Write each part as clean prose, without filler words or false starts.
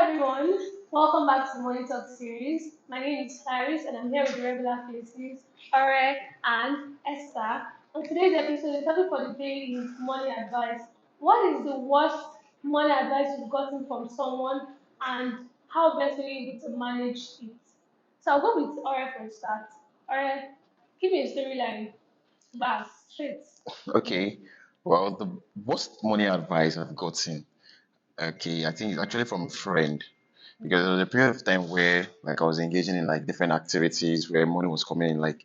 everyone, welcome back to the Money Talk series. My name is Paris and I'm here with the regular faces, Ore and Esther. On today's episode, the topic for the day is money advice. What is the worst money advice you've gotten from someone and how best are you able to manage it? So I'll go with Ore for a start. Ore, give me a storyline. Bas, straight. Okay. Well, the worst money advice I've gotten, okay, I think it's actually from a friend because there was a period of time where I was engaging in different activities where money was coming in let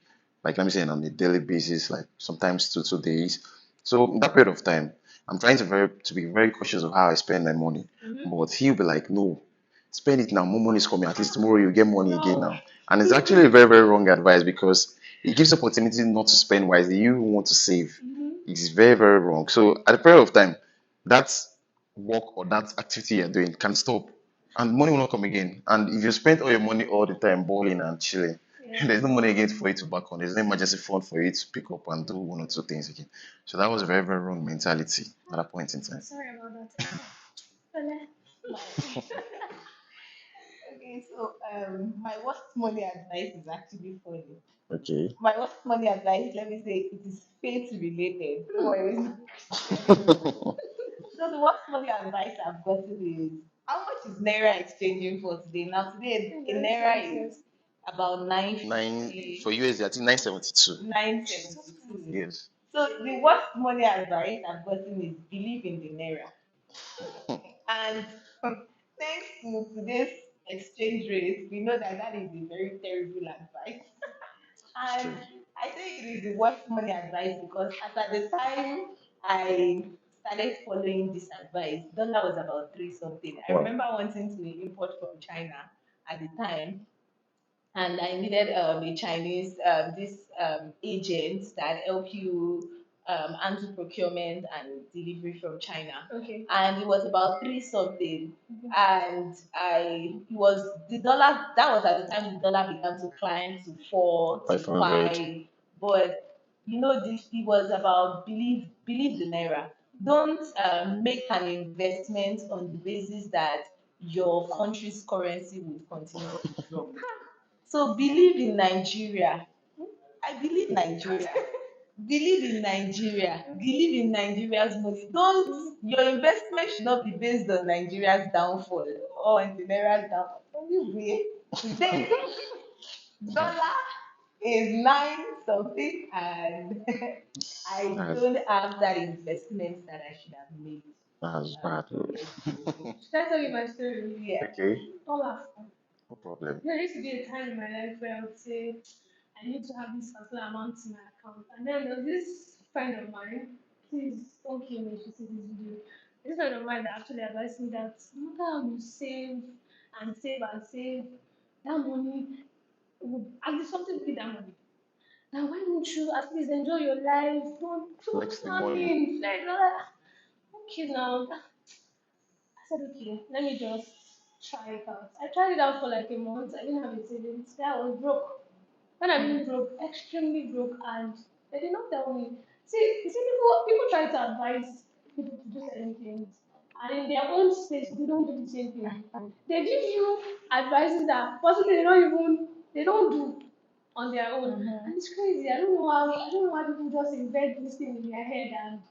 me say on a daily basis, like sometimes two days. So in that period of time, I'm trying to be very cautious of how I spend my money. But he'll be like, no, spend it now, more money is coming. At least tomorrow you get money again No. now. And it's actually a very, very wrong advice because it gives opportunity not to spend wisely. You want to save. It's very, very wrong. So at the period of time, that work or that activity you're doing can stop and money will not come again. And if you spend all your money all the time balling and chilling, Yeah. there's no money again for you to back on. There's no emergency fund for you to pick up and do one or two things again. So that was a very, very wrong mentality at that point in time. Sorry about that. Bele. Okay, so my worst money advice is actually funny. Okay. My worst money advice, let me say, it is faith related. Don't worry. So the worst money advice I've gotten is how much is naira exchanging for today? Now today a Very naira expensive. is about nine Nine for fifty, USD, I think 972. 972. Yes. So the worst money advice I've gotten is believe in the naira. And thanks to today's exchange rate, we know that that is a very terrible advice. It's And true. I think it is the worst money advice because at the time I started following this advice, dollar was about three something. I Wow. remember wanting to import from China at the time, and I needed a Chinese this agent that help you handle procurement and delivery from China. Okay. And it was about three something, and I it was the dollar that was at the time the dollar began to climb to four to 500. five, but this it was about believe the naira. Don't make an investment on the basis that your country's currency will continue to drop. So believe in Nigeria. I believe Nigeria. Believe in Nigeria. Believe in Nigeria's money. Don't your investment should not be based on Nigeria's downfall or on the Naira's downfall. Anyway, today dollar is nine something and I That's, don't have that investment that I should have made that's bad. 2 years ago. Should I tell you my story? Yeah. Okay. Don't laugh. No problem. There used to be a time in my life where I would say, I need to have this particular amount in my account. And then there was this friend of mine, please don't kill me if you see this video. This friend of mine that actually advised me that no matter how you save and save and save, that money will at least something with that money. Now why don't you at least enjoy your life? Don't Flex the money. planning. Like, okay now. I said, okay, let me just try it out. I tried it out for like a month. I didn't have a savings. Then I was broke. When I mean broke, extremely broke, and they did not tell me. See, you see, people try to advise people to do certain things, and in their own space, they don't do the same thing. They give you advices that possibly they don't do on their own, and it's crazy. I don't know why people just invent this thing in their head and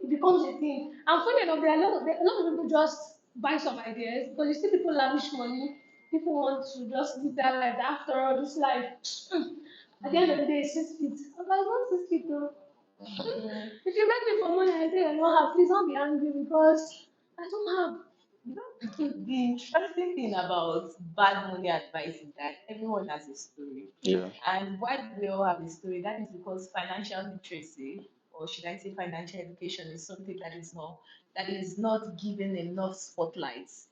it becomes a thing. And funny enough, a lot of people just buy some ideas because you see people lavish money. People want to just live their life. After all, this life, at the end of the day, it's 6 feet. I'm like, what's 6 feet though? If you beg me for money, I say I don't have. Please don't be angry because I don't have. You know, the interesting thing about bad money advice is that everyone has a story. Yeah. And why do we all have a story? That is because financial literacy, or should I say financial education, is something that is not given enough spotlights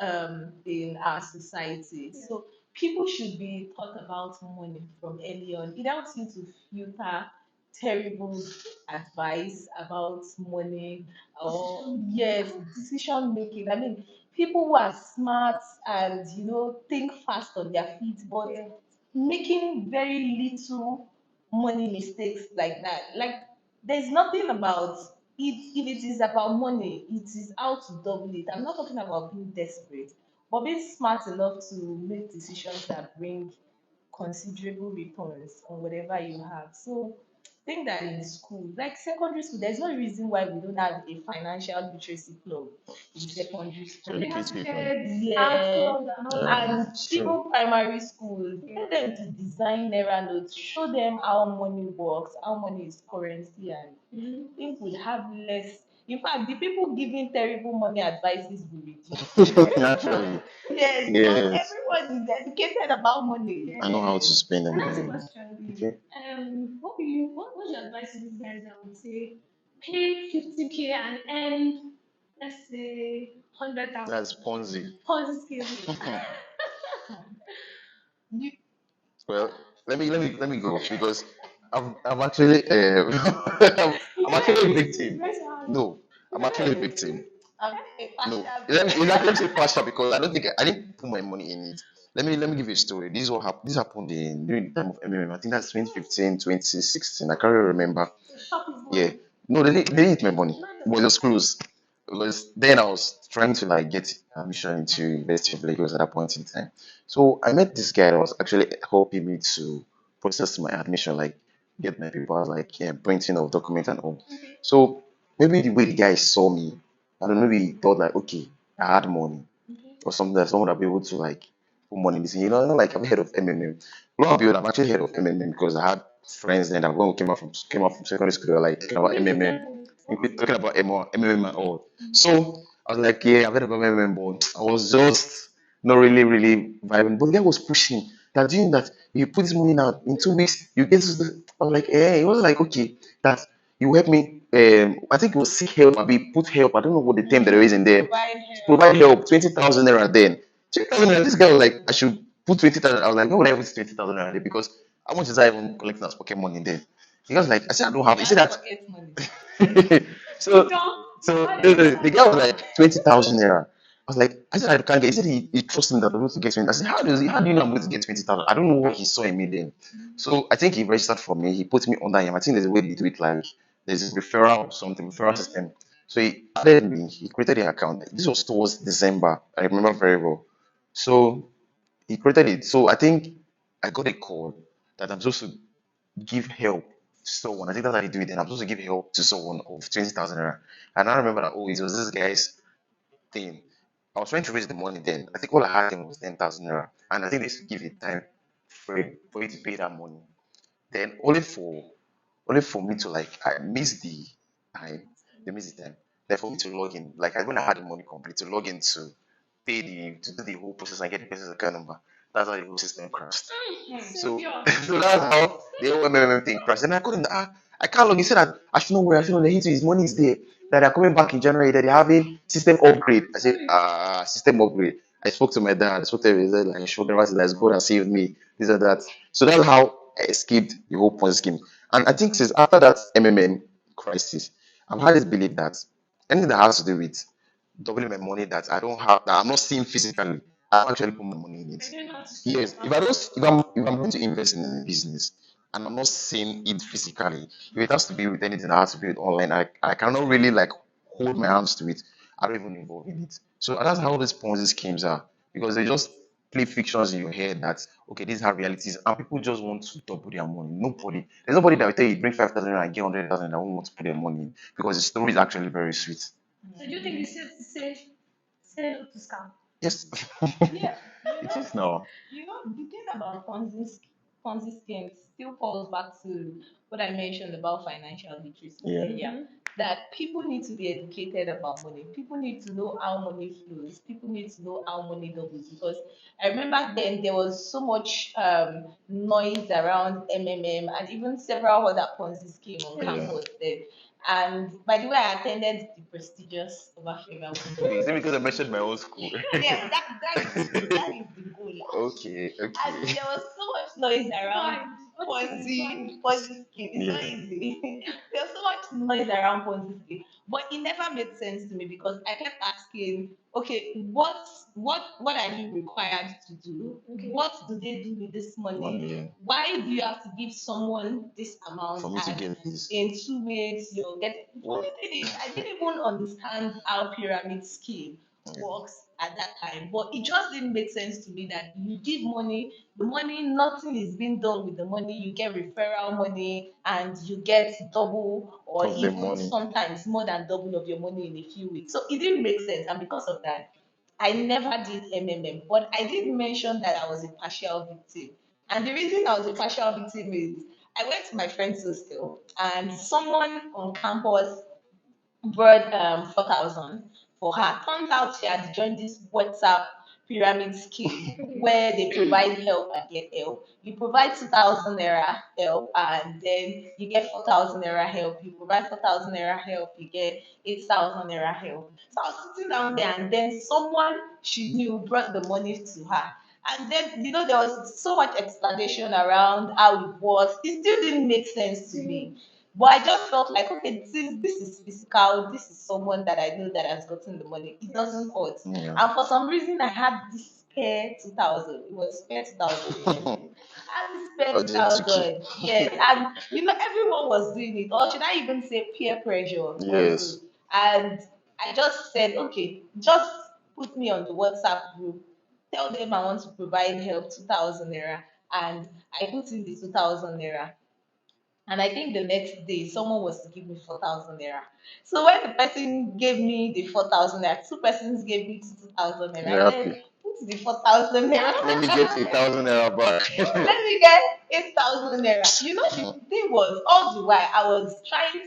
in our society. Yeah. So people should be taught about money from early on. It helps you to filter terrible advice about money or yes, decision making. I mean, people who are smart and think fast on their feet, but Yeah. making very little money mistakes like that. Like there's nothing about it. If it is about money, it is how to double it. I'm not talking about being desperate, but be smart enough to make decisions that bring considerable returns on whatever you have. So I think that in school, like secondary school, there's no reason why we don't have a financial literacy club in secondary To school. educate people. Certificates, art Yeah, clubs, and all Yeah, that. and it's true. even primary school, Yeah. get them to design naira notes, show them how money works, how money is currency, and Mhm. I think we'll have less. In fact, the people giving terrible money advices will reduce. Naturally. Yes, because Yes. everyone is educated about money. Yeah. I know how to Yes. spend and And that's a money. question. Okay. What's your advice to these guys that would say pay 50K and earn, let's say, 100,000? That's Ponzi. Ponzi scheme. You, Well, let me go because I'm actually I'm You actually a raise victim. raise your hand. No, I'm actually a victim. I'm a No, partial let me say victim. partial because I don't think I didn't put my money in it. Let me give you a story. This is what happened. This happened during the time of MMM. I think that's 2015, 2016. I can't really remember. The shop is Yeah. going. No, they hit my money. Not It was just close. Because then I was trying to like get admission into University of Lagos at that point in time. So I met this guy that was actually helping me to process my admission, like get my papers, like yeah, printing of documents and all. okay. So maybe the way the guy saw me, I don't know, maybe he thought like, okay, I had money Okay. or something that someone would be able to like put money in this. Like I'm head of MMM. Lo and behold, I'm actually head of MMM because I had friends then that when we came out from secondary school, they were like talking You about did MMM, different things. Okay. talking about MMM and all. So I was like, yeah, I've heard about MMM, but I was just not really vibing. But the guy was pushing that doing that you put this money now in 2 weeks, you get to the I was like, eh, it was like okay, that you help me I think it was seek help, maybe put help. I don't know what the term that there is in there Provide provide help. help 20,000 naira then. 20,000 naira. This guy was like, I should put 20,000. I was like, why would I put 20,000 naira there? Because how much is I even collecting as pocket money then? He was like, I said, I don't have. You He said have that. pocket money. so, Don't. so Why the, did you the, the start guy was now? like 20,000 naira. I was like, I said, I can't get. He said he trusts me that I'm going to get 20. I said, how do you know I'm going to get 20,000? I don't know what he saw in me then. So I think he registered for me. He put me under him. I think there's a way they do it like there's a referral or something, referral system. So he added me, he created the account. This was towards December. I remember very well. So he created it. So I think I got a call that I'm supposed to give help to someone. I think that's how they do it. And I'm supposed to give help to someone of 20,000 naira. And I remember that, oh, it was this guy's thing. I was trying to raise the money then. I think all I had then was 10,000 naira. And I think they used to give it time for you to pay that money. Then only for me to like I missed the time, they missed the time. Then for me to log in, like I when I had the money complete to log in to pay to do the whole process and get the person's account number. That's how the whole system crashed. So Savior. so that's how the whole MMM thing crashed. And I couldn't I can't log. He said that I should not worry, I should not hit his money is there. That they're coming back in January, that they're having system upgrade. I said, system upgrade. I spoke to my dad, I spoke to him, he said, like, sure, that's God has saved me, this and that. So that's how I escaped the whole Ponzi scheme. And I think since after that MMM crisis, I've had this belief that anything that has to do with doubling my money that I don't have, that I'm not seeing physically, I actually put my money in it. I didn't have to stress Yes, if I about don't, it. if I'm going to invest in a business and I'm not seeing it physically, if it has to be with anything that has to be with online, I cannot really like hold my hands to it. I don't even involve in it. So that's how these Ponzi schemes are because they just play fictions in your head that okay, this is how reality is, and people just want to double their money. There's nobody that will tell you bring 5,000 and get 100,000 that won't want to put their money in because the story is actually very sweet. So do you think it's safe to say no to scam? Yes, Yeah, you it know, is now. the thing about Ponzi schemes still falls back to what I mentioned about financial literacy Yeah. earlier. Mm-hmm. That people need to be educated about money. People need to know how money flows. People need to know how money doubles. Because I remember then there was so much noise around MMM and even several other Ponzi scheme on Yeah. Yeah. campus then. And by the way, I attended the prestigious Obafemi Okay, is it Awolowo because I mentioned my own school? yeah, that is the goal. Okay, And okay. there was so much noise around Why? What is the why? Ponzi scheme. It's not Yeah. easy. There was so much noise around Ponzi scheme, but it never made sense to me because I kept asking, okay, what are you required to do? Okay. What do they do with this money? Money, yeah. Why do you have to give someone this amount For me to and get this. in 2 weeks you'll get? What? Funny thing is, I didn't even understand how pyramid scheme Yeah. works at that time. But it just didn't make sense to me that you give money, the money, nothing is being done with the money. You get referral money and you get double or Of the even money. sometimes more than double of your money in a few weeks. So it didn't make sense. And because of that, I never did MMM. But I did mention that I was a partial victim. And the reason I was a partial victim is I went to my friend's hostel and someone on campus brought 4,000 for her. Turns out she had joined this WhatsApp pyramid scheme where they provide help and get help. You provide 2,000 naira help and then you get 4,000 naira help. You provide 4,000 naira help, you get 8,000 naira help. So I was sitting down there and then someone she knew brought the money to her. And then, there was so much explanation around how it was. It still didn't make sense to me. But I just felt like, okay, this is physical. This is someone that I know that has gotten the money. It doesn't hurt. Yeah. And for some reason, I had this spare 2,000. It was spare 2,000. Yes. I had this spare Urgent to keep. 2,000. Yes. And, everyone was doing it. Or should I even say peer pressure also? Yes. And I just said, okay, just put me on the WhatsApp group. Tell them I want to provide help 2,000 naira. And I put in the 2,000 naira. And I think the next day, someone was to give me 4,000 naira. So when the person gave me the 4,000 naira, two persons gave me 2,000 naira. You're I happy. said, what's the 4,000 naira? Let me get 8,000 naira back. Let me get 8,000 naira. The thing was, all the while, I was trying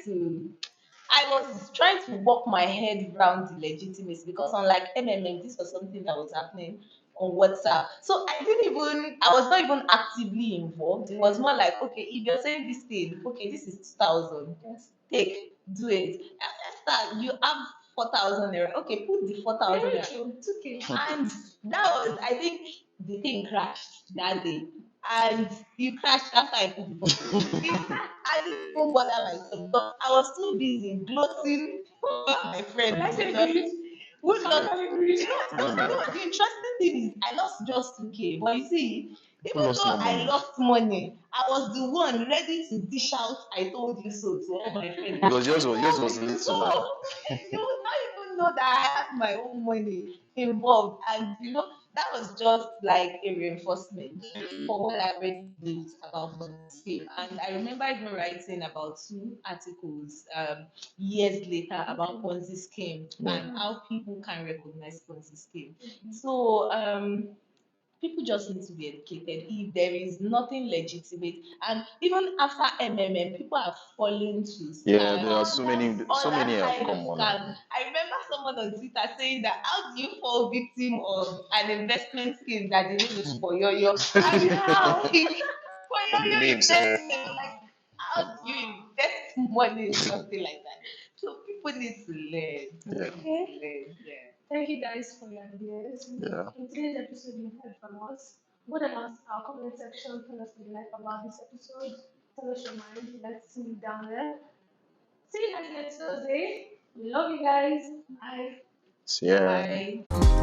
to walk my head around the legitimacy because unlike MMM, this was something that was happening on WhatsApp. So I was not even actively involved. It was more like, okay, if you're saying this thing, okay, this is 2,000. Yes. Take, do it. Esther, you have 4,000 naira. Okay, put the 4,000 Very naira. true. It's okay. And that was, I think, the thing crashed that day. And you crashed after I put the photo. I didn't even bother myself because I was too busy gloating over my Will friend I say greed? who Sound lost. like greed. No, the interesting thing is I lost just 2K. But you see, Who even lost though more I money? lost money, I was the one ready to dish out I told you so to all my friends. Because yours So was little now. you would not even know that I have my own money involved. And that was just like a reinforcement for what I already did about Ponzi scheme. And I remember even writing about two articles years later about Ponzi scheme Yeah. and how people can recognize Ponzi scheme. So people just need to be educated if there is nothing legitimate. And even after MMM, people are falling to Yeah, there are scam, so many other have kind of come on now. scam. I remember someone on Twitter saying that how do you fall victim of an investment scheme that the name is for yo-yo? And how for The yo-yo names, investment, like how do you invest money in something like that? So people need to learn. yeah, People need to Okay. learn. Yeah. Thank you guys for your ideas. yeah. In today's episode, you heard from us. Go down our comment section. Tell us what you like about this episode. Tell us your mind. Let's see you down there. See you guys next Thursday. We love you guys. Bye. So, yeah. Bye.